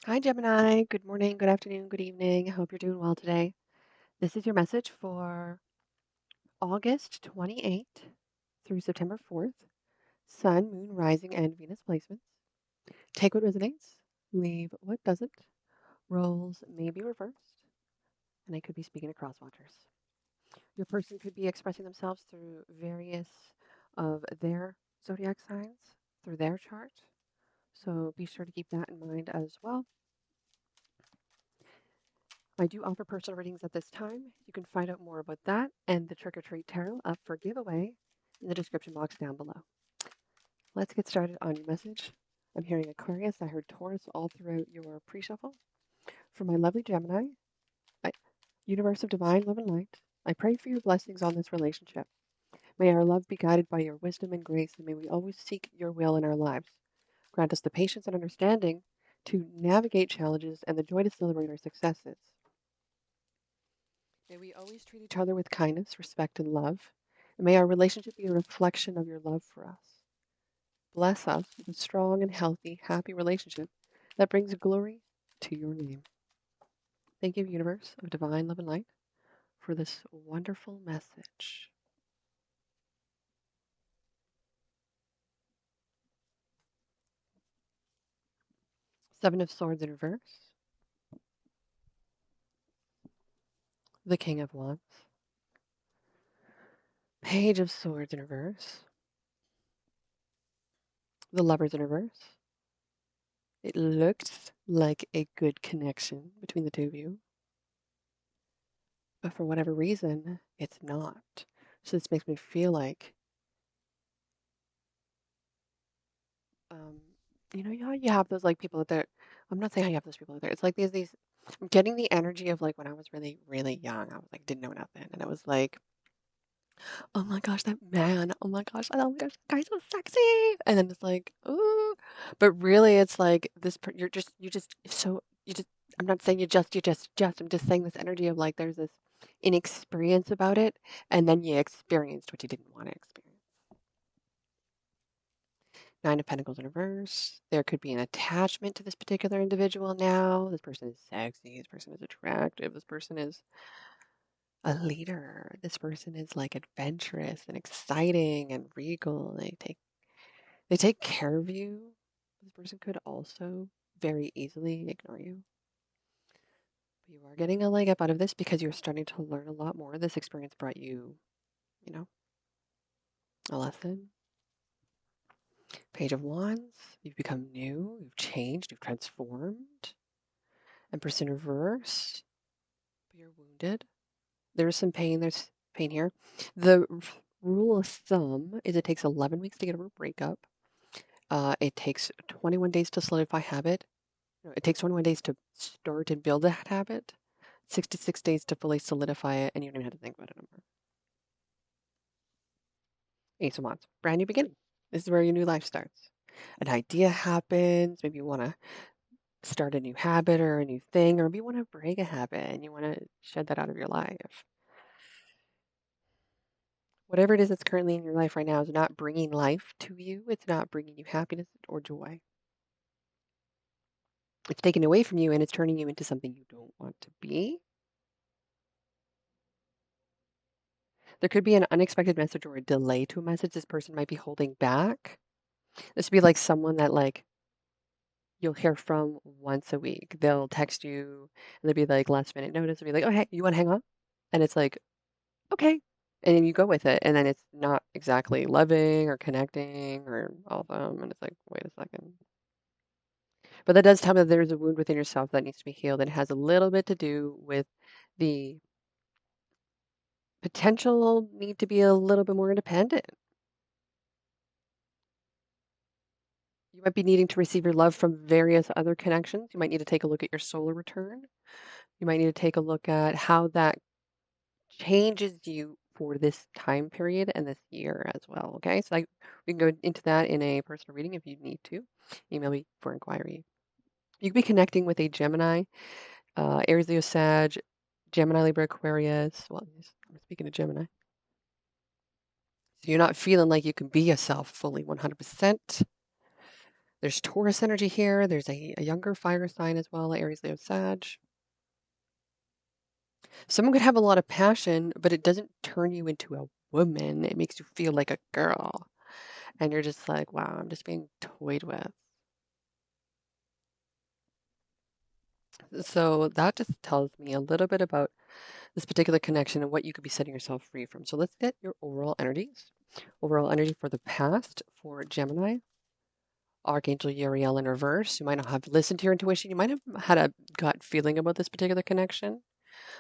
Hi, Gemini. Good morning, good afternoon, good evening. I hope you're doing well today. This is your message for August 28th through September 4th. Sun, Moon, Rising, and Venus placements. Take what resonates, leave what doesn't. Roles may be reversed, and I could be speaking to crosswatchers. Your person could be expressing themselves through various of their zodiac signs, through their chart. So be sure to keep that in mind as well. I do offer personal readings at this time. You can find out more about that and the Trick or Treat Tarot up for giveaway in the description box down below. Let's get started on your message. I'm hearing Aquarius. I heard Taurus all throughout your pre-shuffle. For my lovely Gemini, I, Universe of Divine Love and Light, I pray for your blessings on this relationship. May our love be guided by your wisdom and grace, and may we always seek your will in our lives. Grant us the patience and understanding to navigate challenges and the joy to celebrate our successes. May we always treat each other with kindness, respect, and love. And may our relationship be a reflection of your love for us. Bless us with a strong and healthy, happy relationship that brings glory to your name. Thank you, Universe of Divine Love and Light, for this wonderful message. Seven of Swords in reverse, the King of Wands, Page of Swords in reverse, the Lovers in reverse. It looks like a good connection between the two of you, but for whatever reason, it's not. So this makes me feel like, um, how you have those like people out there. I'm not saying how you have those people out there. It's like these. I'm getting the energy of like when I was really, really young. I was like didn't know nothing, and it was like, oh my gosh, that man. Oh my gosh, oh my gosh, that guy's so sexy. And then it's like, ooh, but really, it's like this. You just so you just. I'm not saying you just. I'm just saying this energy of like there's this inexperience about it, and then you experienced what you didn't want to experience. Nine of Pentacles in reverse. There could be an attachment to this particular individual now. This person is sexy. This person is attractive. This person is a leader. This person is like adventurous and exciting and regal. They take care of you. This person could also very easily ignore you. But you are getting a leg up out of this because you're starting to learn a lot more. This experience brought you, you know, a lesson. Page of Wands. You've become new. You've changed. You've transformed. Empress in reverse, but you're wounded. There's some pain. There's pain here. The rule of thumb is it takes 11 weeks to get over a breakup. It takes 21 days to solidify habit. No, it takes 21 days to start and build that habit. 66 days to fully solidify it, and you don't even have to think about it anymore. Ace of Wands, brand new beginning. This is where your new life starts. An idea happens. Maybe you want to start a new habit or a new thing, or maybe you want to break a habit and you want to shed that out of your life. Whatever it is that's currently in your life right now is not bringing life to you. It's not bringing you happiness or joy. It's taken away from you and it's turning you into something you don't want to be. There could be an unexpected message or a delay to a message this person might be holding back. This would be like someone that like you'll hear from once a week. They'll text you and they'll be like last minute notice. They'll be like, oh, hey, you want to hang on? And it's like, okay. And then you go with it. And then it's not exactly loving or connecting or all of them. And it's like, wait a second. But that does tell me that there's a wound within yourself that needs to be healed. And it has a little bit to do with the potential need to be a little bit more independent. You might be needing to receive your love from various other connections. You might need to take a look at your solar return. You might need to take a look at how that changes you for this time period and this year as well. Okay, so we can go into that in a personal reading if you need to. Email me for inquiry. You could be connecting with a Gemini, Aries, Leo, Sag, Gemini, Libra, Aquarius. Well, I'm speaking of Gemini. So you're not feeling like you can be yourself fully 100%. There's Taurus energy here. There's a younger fire sign as well, Aries, Leo, Sag. Someone could have a lot of passion, but it doesn't turn you into a woman. It makes you feel like a girl. And you're just like, wow, I'm just being toyed with. So that just tells me a little bit about this particular connection and what you could be setting yourself free from. So let's get your overall energies. Overall energy for the past for Gemini, Archangel Uriel in reverse. You might not have listened to your intuition. You might have had a gut feeling about this particular connection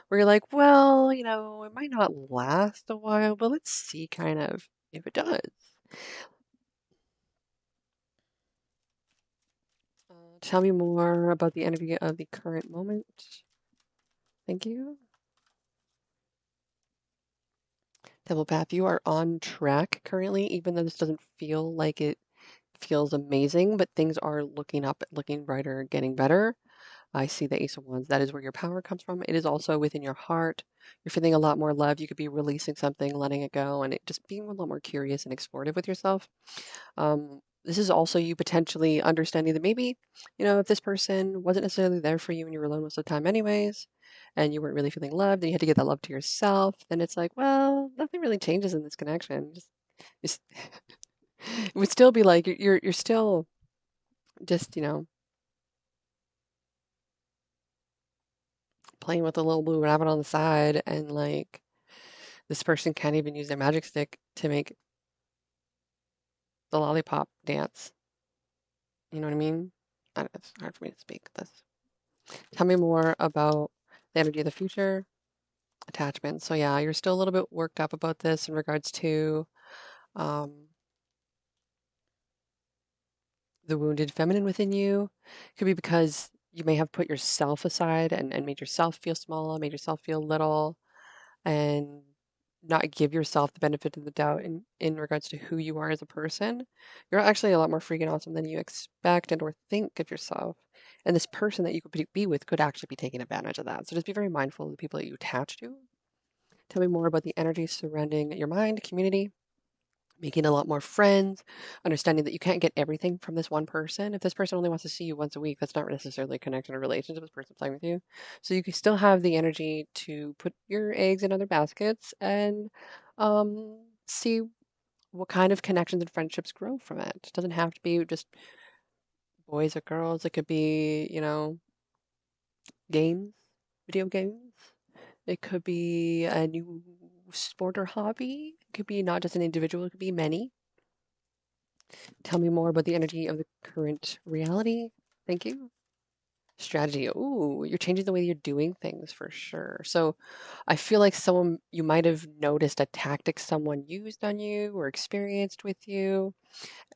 where you're like, well, it might not last a while, but let's see kind of if it does. Tell me more about the energy of the current moment. Thank you. Devil Path, you are on track currently, even though this doesn't feel like it feels amazing, but things are looking up, looking brighter, getting better. I see the Ace of Wands. That is where your power comes from. It is also within your heart. You're feeling a lot more love. You could be releasing something, letting it go, and just being a lot more curious and explorative with yourself. This is also you potentially understanding that maybe, if this person wasn't necessarily there for you and you were alone most of the time anyways, and you weren't really feeling loved, and you had to get that love to yourself, then it's like, well, nothing really changes in this connection. Just it would still be like you're still just, playing with a little blue rabbit on the side, and like this person can't even use their magic stick to make the lollipop dance. You know what I mean? It's hard for me to speak this. Tell me more about the energy of the future, attachment. So yeah, you're still a little bit worked up about this in regards to um, the wounded feminine within you. Could be because you may have put yourself aside and made yourself feel small, made yourself feel little, and not give yourself the benefit of the doubt in regards to who you are as a person. You're actually a lot more freaking awesome than you expect and or think of yourself. And this person that you could be with could actually be taking advantage of that. So just be very mindful of the people that you attach to. Tell me more about the energy surrounding your mind, community, making a lot more friends, understanding that you can't get everything from this one person. If this person only wants to see you once a week, that's not necessarily a connection or relationship with this person playing with you. So you can still have the energy to put your eggs in other baskets and see what kind of connections and friendships grow from it. It doesn't have to be just boys or girls. It could be, games, video games. It could be a new sport or hobby. It could be not just an individual, it could be many. Tell me more about the energy of the current reality. Thank you. Strategy. Ooh, you're changing the way you're doing things for sure. So I feel like you might have noticed a tactic someone used on you or experienced with you.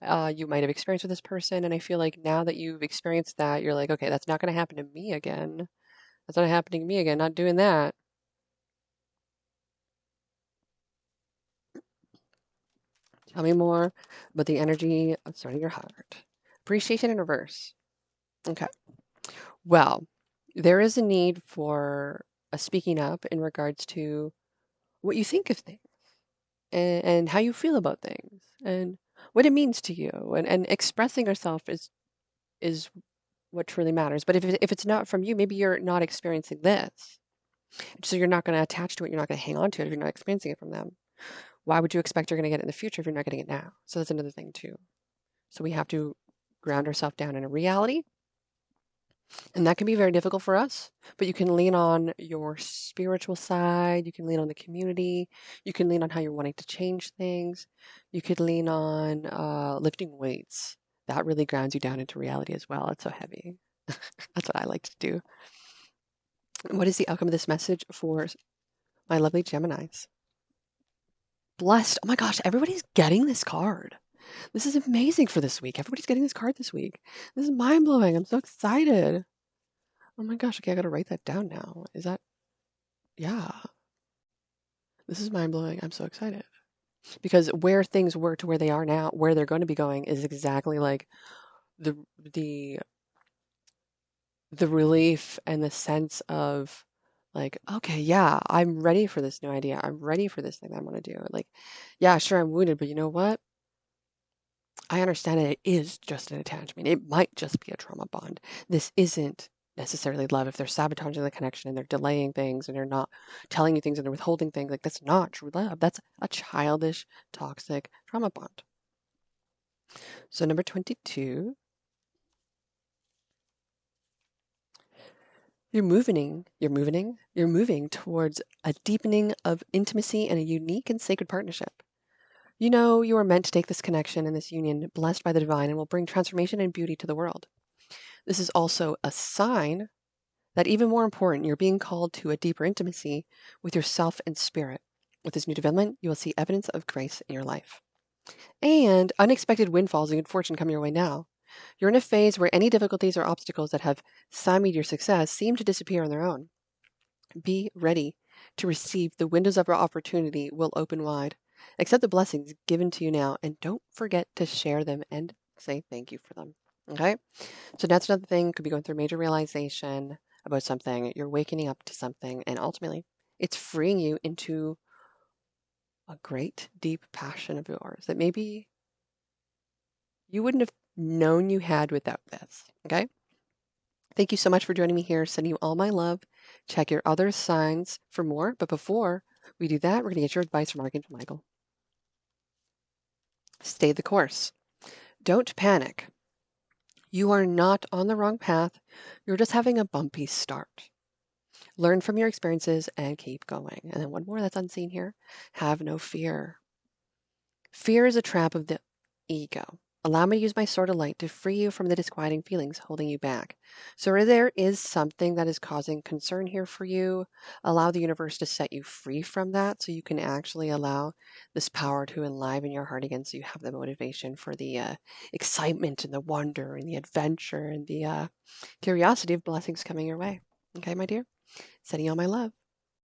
You might have experienced with this person. And I feel like now that you've experienced that, you're like, okay, that's not going to happen to me again. That's not happening to me again. Not doing that. Tell me more about the energy of surrounding your heart. Appreciation in reverse. Okay. Well, there is a need for a speaking up in regards to what you think of things and how you feel about things and what it means to you. And expressing yourself is what truly matters. But if it's not from you, maybe you're not experiencing this. So you're not going to attach to it. You're not going to hang on to it if you're not experiencing it from them. Why would you expect you're going to get it in the future if you're not getting it now? So that's another thing too. So we have to ground ourselves down in a reality. And that can be very difficult for us, but you can lean on your spiritual side. You can lean on the community. You can lean on how you're wanting to change things. You could lean on lifting weights. That really grounds you down into reality as well. It's so heavy. That's what I like to do. What is the outcome of this message for my lovely Geminis? Blessed. Oh my gosh, everybody's getting this card. This is amazing for this week. Everybody's getting this card this week. This is mind blowing. I'm so excited. Oh my gosh. Okay, I got to write that down now. Yeah, this is mind blowing. I'm so excited because where things were to where they are now, where they're going to be going is exactly like the the the relief and the sense of like, okay, yeah, I'm ready for this new idea. I'm ready for this thing that I want to do. Like, yeah, sure, I'm wounded, but you know what? I understand that it is just an attachment. It might just be a trauma bond. This isn't necessarily love. If they're sabotaging the connection and they're delaying things and they're not telling you things and they're withholding things, like that's not true love. That's a childish, toxic trauma bond. So number 22, you're moving towards a deepening of intimacy and a unique and sacred partnership. You know you are meant to take this connection and this union blessed by the divine and will bring transformation and beauty to the world. This is also a sign that even more important, you're being called to a deeper intimacy with yourself and spirit. With this new development, you will see evidence of grace in your life. And unexpected windfalls and good fortune come your way now. You're in a phase where any difficulties or obstacles that have stymied your success seem to disappear on their own. Be ready to receive the windows of opportunity will open wide. Accept the blessings given to you now and don't forget to share them and say thank you for them. Okay? So that's another thing. Could be going through major realization about something. You're waking up to something, and ultimately, it's freeing you into a great, deep passion of yours that maybe you wouldn't have known you had without this. Okay? Thank you so much for joining me here. Sending you all my love. Check your other signs for more. But before we do that, we're going to get your advice from Archangel Michael. Stay the course. Don't panic. You are not on the wrong path. You're just having a bumpy start. Learn from your experiences and keep going. And then one more that's unseen here. Have no fear. Fear is a trap of the ego. Allow me to use my sword of light to free you from the disquieting feelings holding you back. So if there is something that is causing concern here for you, allow the universe to set you free from that so you can actually allow this power to enliven your heart again so you have the motivation for the excitement and the wonder and the adventure and the curiosity of blessings coming your way. Okay, my dear? Sending you all my love.